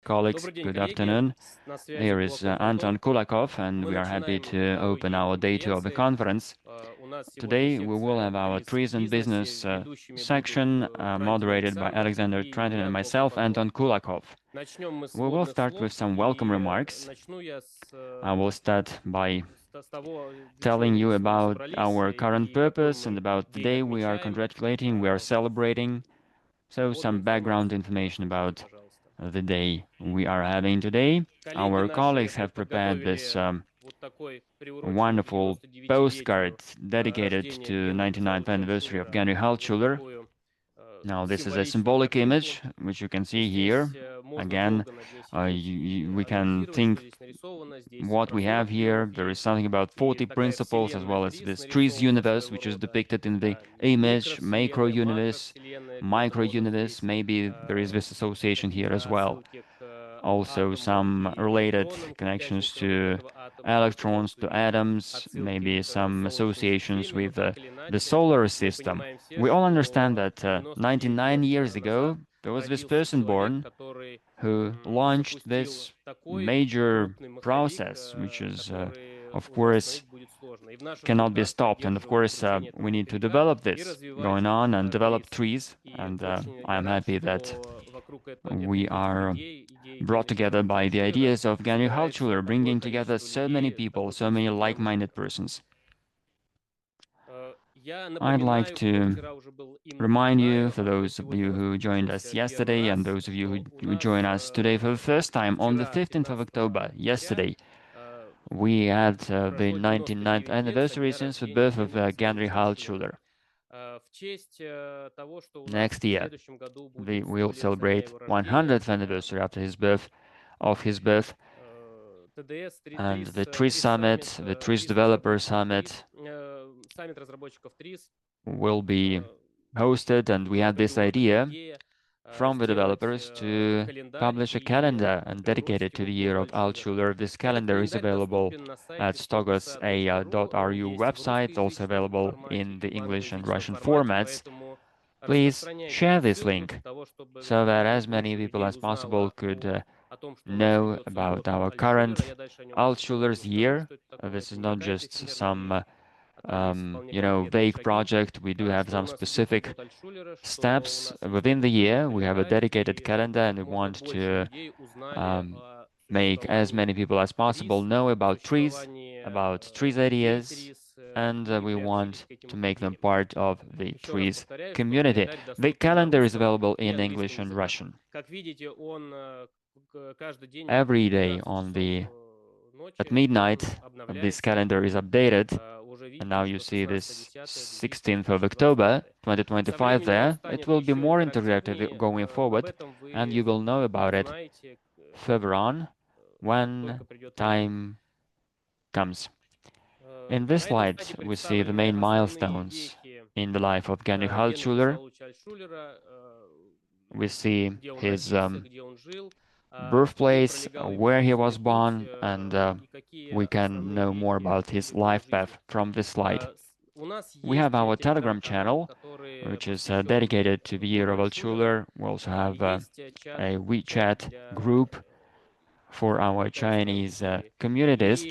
colleagues, good afternoon. Here is Anton Kulakov, and we are happy to open our day two of the conference. Today we will have our TRIZ and business section moderated by Alexander Trenton and myself, Anton Kulakov. We will start with some welcome remarks. I will start by telling you about our current purpose and about the day we are congratulating, we are celebrating. So some background information about the day we are having today. Our colleagues have prepared this wonderful postcard dedicated to 99th anniversary of Gary Altschuler. Now this is a symbolic image, which you can see here. Again, we can think what we have here. There is something about 40 principles, as well as this TRIZ universe, which is depicted in the image, macro universe, micro universe. Maybe there is this association here as well. Also some related connections to electrons, to atoms, maybe some associations with the solar system. We all understand that 99 years ago there was this person born who launched this major process, which is, of course, cannot be stopped. And of course, we need to develop this going on and develop TRIZ. And I am happy that we are brought together by the ideas of Gary Altschuler, bringing together so many people, so many like-minded persons. I'd like to remind you, for those of you who joined us yesterday and those of you who join us today for the first time, on the 15th of October, yesterday, we had the 99th anniversary since the birth of Gary Altschuler. Next year, we will celebrate 100th anniversary after his birth, and the TRIZ Summit, the TRIZ Developer Summit will be hosted, and we had this idea from the developers to publish a calendar and dedicate it to the year of Altschuler. This calendar is available at stogos.ru website, also available in the English and Russian formats. Please share this link so that as many people as possible could know about our current Altschuler's year. This is not just some vague project. We do have some specific steps within the year. We have a dedicated calendar, and we want to make as many people as possible know about TRIZ, about TRIZ ideas, and we want to make them part of the TRIZ community. The calendar is available in English and Russian. Every day at midnight, this calendar is updated, and now you see this 16th of October 2025 there. It will be more interactive going forward, and you will know about it further on when time comes. In this slide, we see the main milestones in the life of Gary Altschuler. We see his birthplace, where he was born, and we can know more about his life path from this slide. We have our Telegram channel, which is dedicated to the year of Altschuler. We also have a WeChat group for our Chinese communities.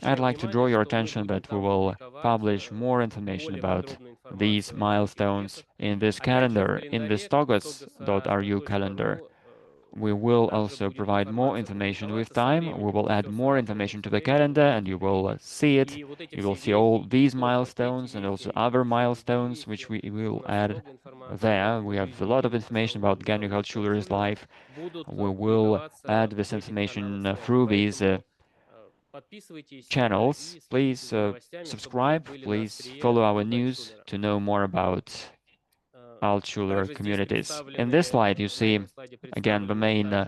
I'd like to draw your attention that we will publish more information about these milestones in this calendar, in the stogos.ru calendar. We will also provide more information with time. We will add more information to the calendar, and you will see it. You will see all these milestones and also other milestones which we will add there. We have a lot of information about Gary Altschuler's life. We will add this information through these channels. Please subscribe. Please follow our news to know more about Altschuler communities. In this slide, you see again the main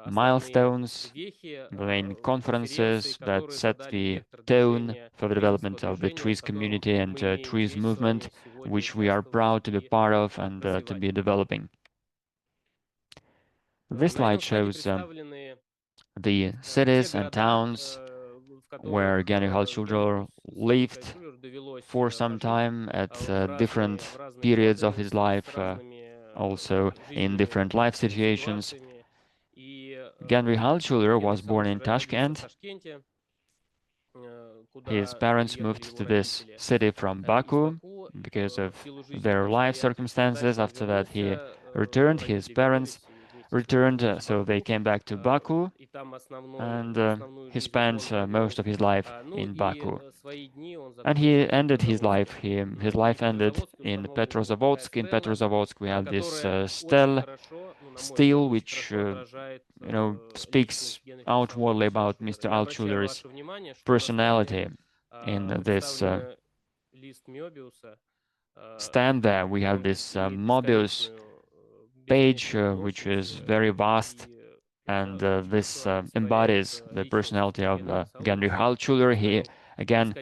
milestones, the main conferences that set the tone for the development of the TRIZ community and TRIZ movement, which we are proud to be part of and to be developing. This slide shows the cities and towns where Gary Altschuler lived for some time at different periods of his life, also in different life situations. Genri Halchuler was born in Tashkent. His parents moved to this city from Baku because of their life circumstances. After that, he returned. His parents returned, so they came back to Baku, and he spent most of his life in Baku. And he ended his life. His life ended in Petrozavodsk. In Petrozavodsk, we have this steel, which speaks outwardly about Mr. Altschuler's personality. In this stand there, we have this Mobius page, which is very vast, and this embodies the personality of Genrich Altschuler. He again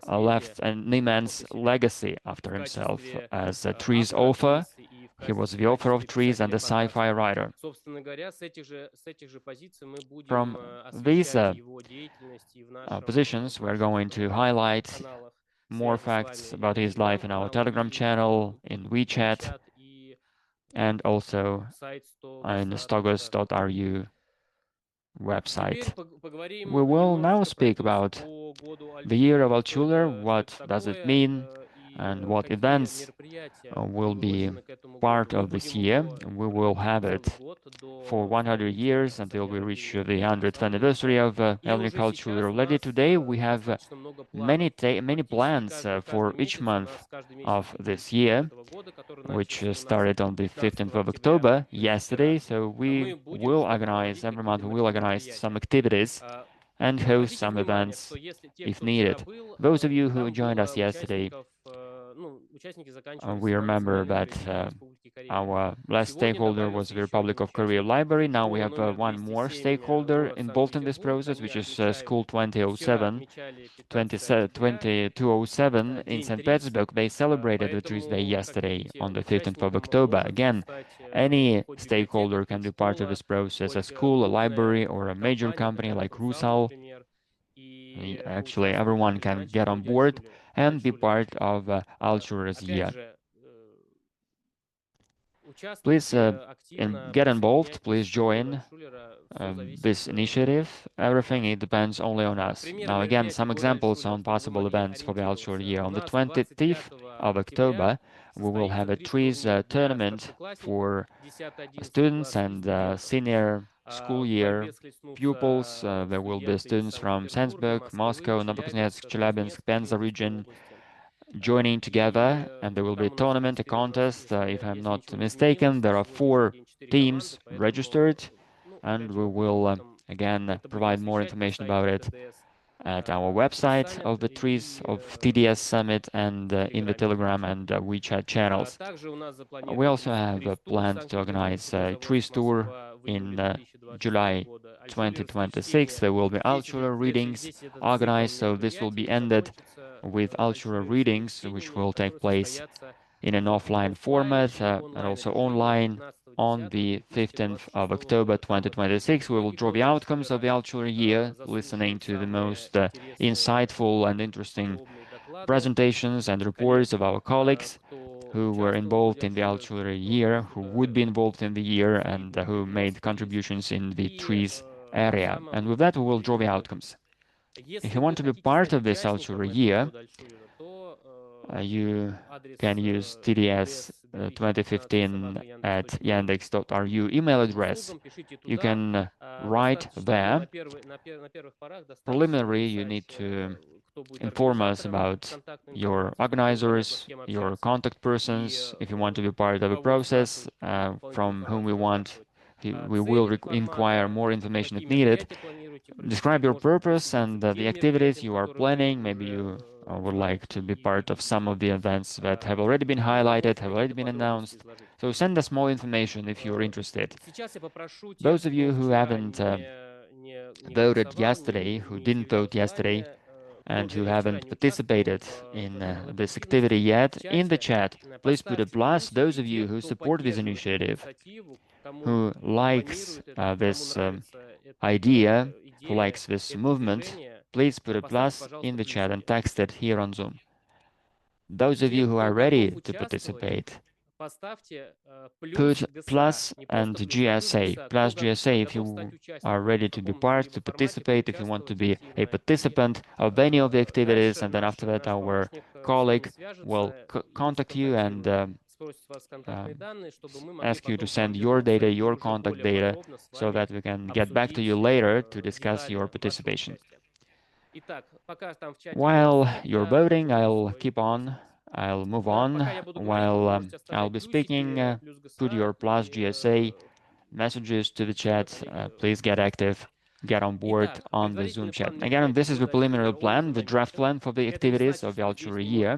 left an immense legacy after himself as a TRIZ author. He was the author of TRIZ and a sci-fi writer. From these positions, we're going to highlight more facts about his life in our Telegram channel, in WeChat, and also on the stogos.ru website. We will now speak about the year of Altschuler, what does it mean, and what events will be part of this year. We will have it for 100 years until we reach the 100th anniversary of Heinrich Altschuler. Already today we have many plans for each month of this year, which started on the 15th of October, yesterday. So we will organize, every month we will organize some activities and host some events if needed. Those of you who joined us yesterday, we remember that our last stakeholder was the Republic of Korea Library. Now we have one more stakeholder involved in this process, which is School 2007. 2207 in St. Petersburg. They celebrated the TRIZ Day yesterday on the 15th of October. Again, any stakeholder can be part of this process, a school, a library, or a major company like Rusal. Actually, everyone can get on board and be part of Altschuler's year. Please get involved, please join this initiative. Everything, it depends only on us. Now again, some examples on possible events for the Altschuler year. On the 20th of October, we will have a TRIZ tournament for students and senior school year pupils. There will be students from Sandsburg, Moscow, Novokuznetsk, Chelyabinsk, Penza region joining together, and there will be a tournament, a contest. If I'm not mistaken, there are 4 teams registered, and we will again provide more information about it at our website of the TRIZ of TDS Summit and in the Telegram and WeChat channels. We also have planned to organize a TRIZ tour in July 2026. There will be Altschuler readings organized, so this will be ended with Altschuler readings, which will take place in an offline format and also online on the 15th of October 2026. We will draw the outcomes of the Altschuler year, listening to the most insightful and interesting presentations and reports of our colleagues who were involved in the Altschuler year, who would be involved in the year, and who made contributions in the TRIZ area. And with that, we will draw the outcomes. If you want to be part of this Altschuler year, you can use TDS 2015 at yandex.ru email address. You can write there. Preliminary, you need to inform us about your organizers, your contact persons, if you want to be part of a process from whom we will inquire more information if needed. Describe your purpose and the activities you are planning. Maybe you would like to be part of some of the events that have already been highlighted, have already been announced. So send us more information if you're interested. Those of you who haven't voted yesterday, who didn't vote yesterday, and who haven't participated in this activity yet, in the chat, please put a plus. Those of you who support this initiative, who likes this idea, who likes this movement, please put a plus in the chat and text it here on Zoom. Those of you who are ready to participate, put plus and GSA, plus GSA if you are ready to be part, to participate, if you want to be a participant of any of the activities, and then after that our colleague will contact you and ask you to send your data, your contact data, so that we can get back to you later to discuss your participation. While you're voting, I'll keep on. I'll move on. While I'll be speaking, put your plus GSA messages to the chat. Please get active, get on board on the Zoom chat. Again, this is the preliminary plan, the draft plan for the activities of the Altura year.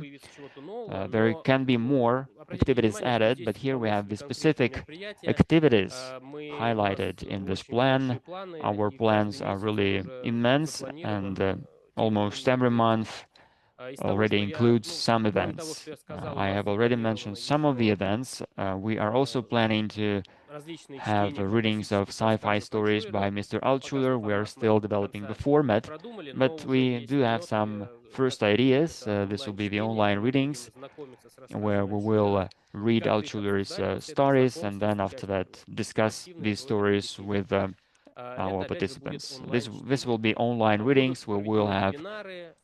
There can be more activities added, but here we have the specific activities highlighted in this plan. Our plans are really immense, and almost every month already includes some events. I have already mentioned some of the events. We are also planning to have readings of sci-fi stories by Mr. Altschuler. We are still developing the format, but we do have some first ideas. This will be the online readings where we will read Altschuler's stories and then after that discuss these stories with our participants. This will be online readings. We will have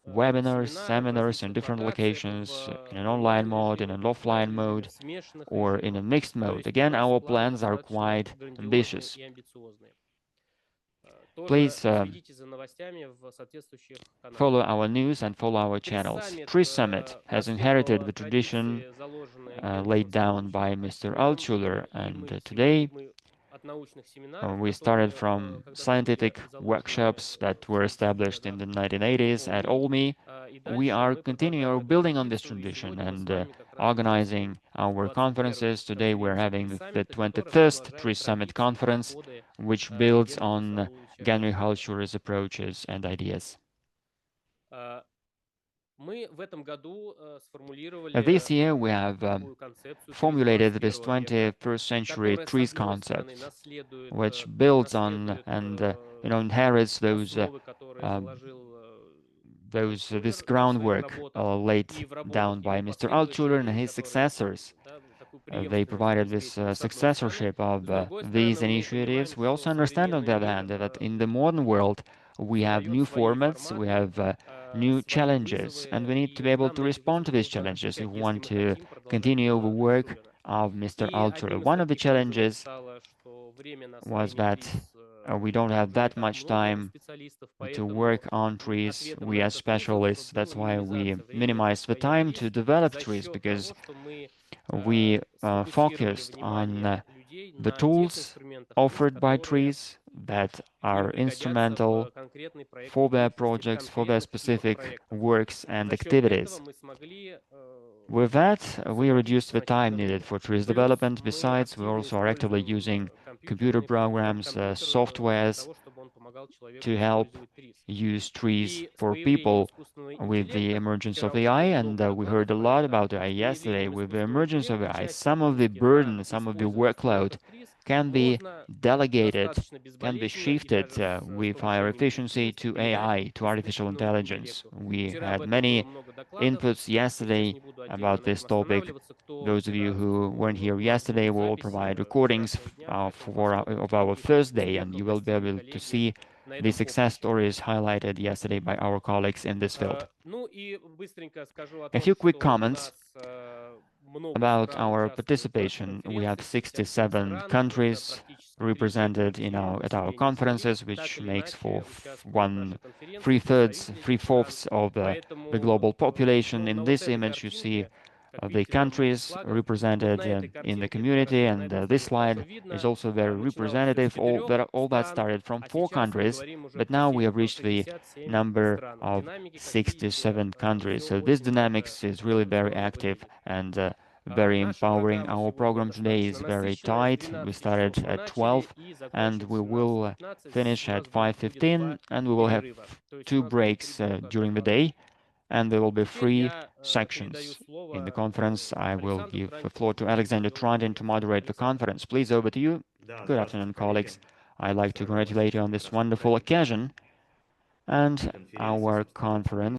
webinars, seminars in different locations, in an online mode, in an offline mode, or in a mixed mode. Again, our plans are quite ambitious. Please follow our news and follow our channels. TRIZ Summit has inherited the tradition laid down by Mr. Altschuler, and today we started from scientific workshops that were established in the 1980s at Olmi. We are continuing or building on this tradition and organizing our conferences. Today we're having the 21st TRIZ Summit conference, which builds on Gary Halschuler's approaches and ideas. This year we have formulated this 21st century TRIZ concept, which builds on and inherits this groundwork laid down by Mr. Altschuler and his successors. They provided this successorship of these initiatives. We also understand, on the other hand, that in the modern world we have new formats, we have new challenges, and we need to be able to respond to these challenges if we want to continue the work of Mr. Altschuler. One of the challenges was that we don't have that much time to work on TRIZ. We as specialists, that's why we minimize the time to develop TRIZ, because we focused on the tools offered by TRIZ that are instrumental for their projects, for their specific works and activities. With that, we reduced the time needed for TRIZ development. Besides, we also are actively using computer programs, softwares to help use TRIZ for people with the emergence of AI, and we heard a lot about AI yesterday. With the emergence of AI, some of the burden, some of the workload can be delegated, can be shifted with higher efficiency to AI, to artificial intelligence. We had many inputs yesterday about this topic. Those of you who weren't here yesterday will provide recordings of our first day, and you will be able to see the success stories highlighted yesterday by our colleagues in this field. A few quick comments about our participation. We have 67 countries represented at our conferences, which makes for three-fourths of the global population. In this image, you see the countries represented in the community, and this slide is also very representative. All that started from 4 countries, but now we have reached the number of 67 countries. So this dynamics is really very active and very empowering. Our program today is very tight. We started at 12 and we will finish at 5:15, and we will have 2 breaks during the day, and there will be 3 sections in the conference. I will give the floor to Alexander Trondin to moderate the conference. Please, over to you. Good afternoon, colleagues. I'd like to congratulate you on this wonderful occasion and our conference.